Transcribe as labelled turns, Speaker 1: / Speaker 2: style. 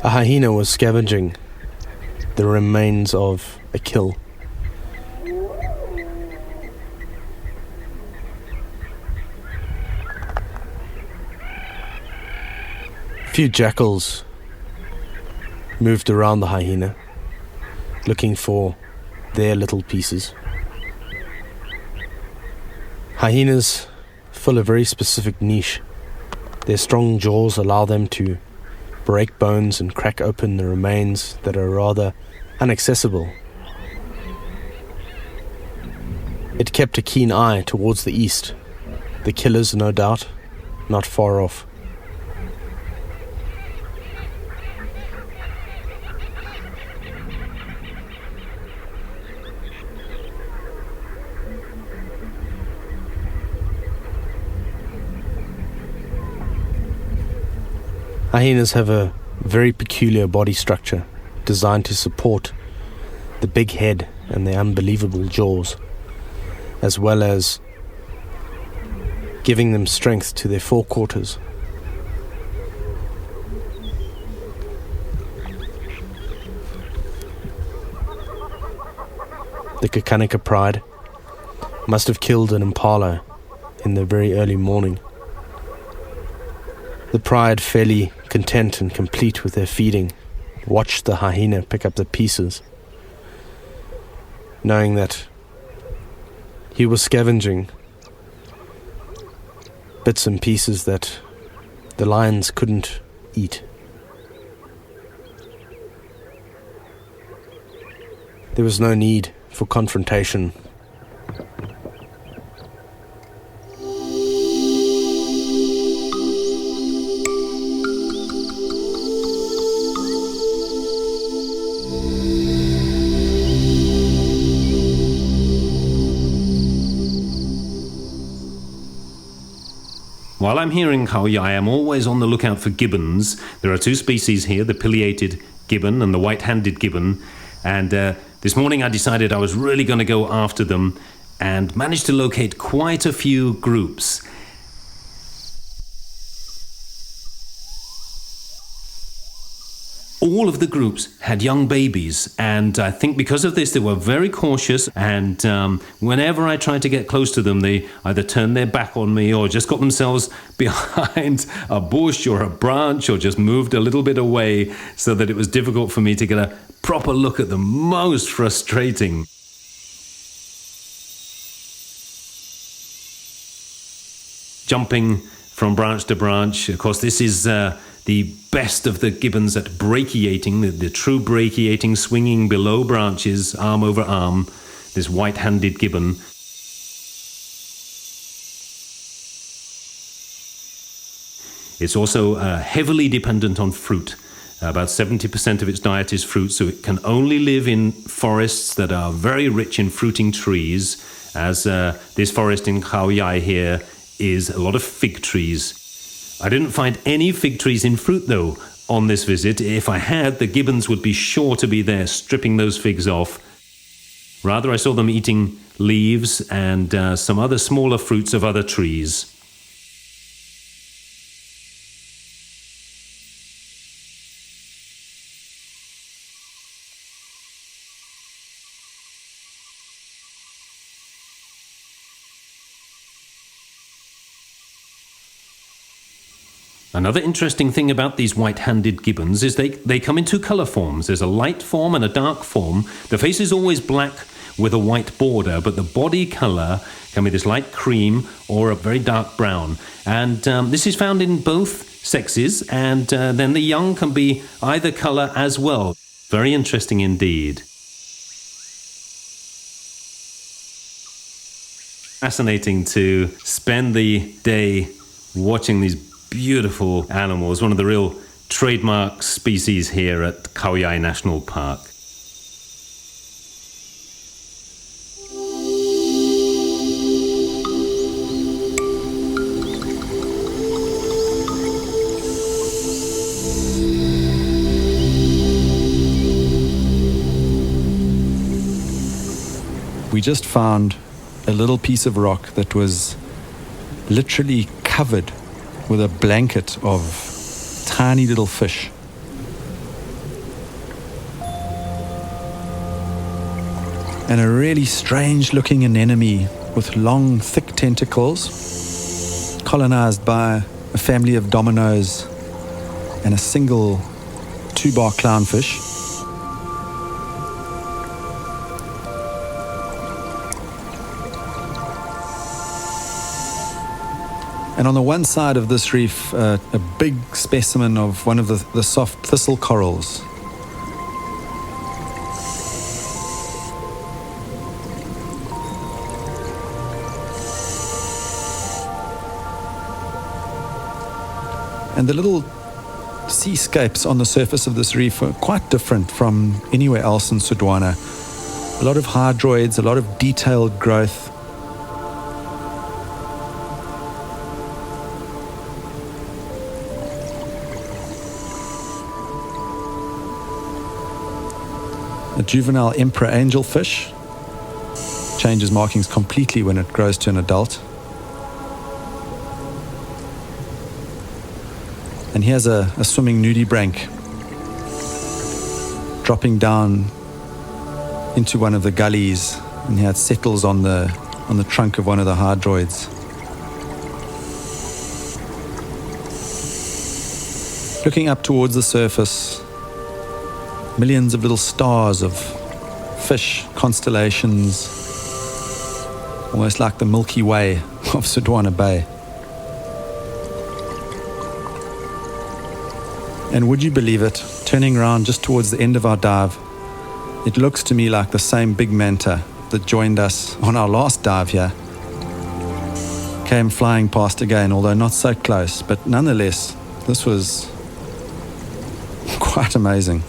Speaker 1: A hyena was scavenging the remains of a kill. A few jackals moved around the hyena, looking for their little pieces. Hyenas fill a very specific niche. Their strong jaws allow them to break bones and crack open the remains that are rather inaccessible. It kept a keen eye towards the east. The killers, no doubt, not far off. Hyenas have a very peculiar body structure designed to support the big head and the unbelievable jaws, as well as giving them strength to their forequarters. The Kakanika pride must have killed an impala in the very early morning. The pride, fairly content and complete with their feeding, watched the hyena pick up the pieces, knowing that he was scavenging bits and pieces that the lions couldn't eat. There was no need for confrontation.
Speaker 2: While I'm here in Khao Yai, I'm always on the lookout for gibbons. There are two species here, the pileated gibbon and the white-handed gibbon. And this morning I decided I was really going to go after them and managed to locate quite a few groups. All of the groups had young babies, and I think because of this they were very cautious, and whenever I tried to get close to them, they either turned their back on me or just got themselves behind a bush or a branch or just moved a little bit away so that it was difficult for me to get a proper look at them. Most frustrating. Jumping from branch to branch. Of course, this is the best of the gibbons at brachiating, the true brachiating, swinging below branches, arm over arm, this white-handed gibbon. It's also heavily dependent on fruit. About 70% of its diet is fruit, so it can only live in forests that are very rich in fruiting trees, as this forest in Khao Yai here is a lot of fig trees. I didn't find any fig trees in fruit, though, on this visit. If I had, the gibbons would be sure to be there, stripping those figs off. Rather, I saw them eating leaves and some other smaller fruits of other trees. Another interesting thing about these white-handed gibbons is they come in two colour forms. There's a light form and a dark form. The face is always black with a white border, but the body colour can be this light cream or a very dark brown. And this is found in both sexes, and then the young can be either colour as well. Very interesting indeed. Fascinating to spend the day watching these beautiful animals, one of the real trademark species here at Khao Yai National Park.
Speaker 3: We just found a little piece of rock that was literally covered with a blanket of tiny little fish. and a really strange looking anemone with long, thick tentacles, colonized by a family of dominoes and a single 2-bar clownfish. And on the one side of this reef, a big specimen of one of the soft thistle corals. And the little seascapes on the surface of this reef are quite different from anywhere else in Sodwana. A lot of hydroids, a lot of detailed growth. A juvenile emperor angelfish changes markings completely when it grows to an adult. And here's a swimming nudibranch dropping down into one of the gullies, and here it settles on the trunk of one of the hydroids. Looking up towards the surface, millions of little stars of fish constellations, almost like the Milky Way of Sodwana Bay. And would you believe it, turning around just towards the end of our dive, it looks to me like the same big manta that joined us on our last dive here came flying past again, although not so close, but nonetheless, this was quite amazing.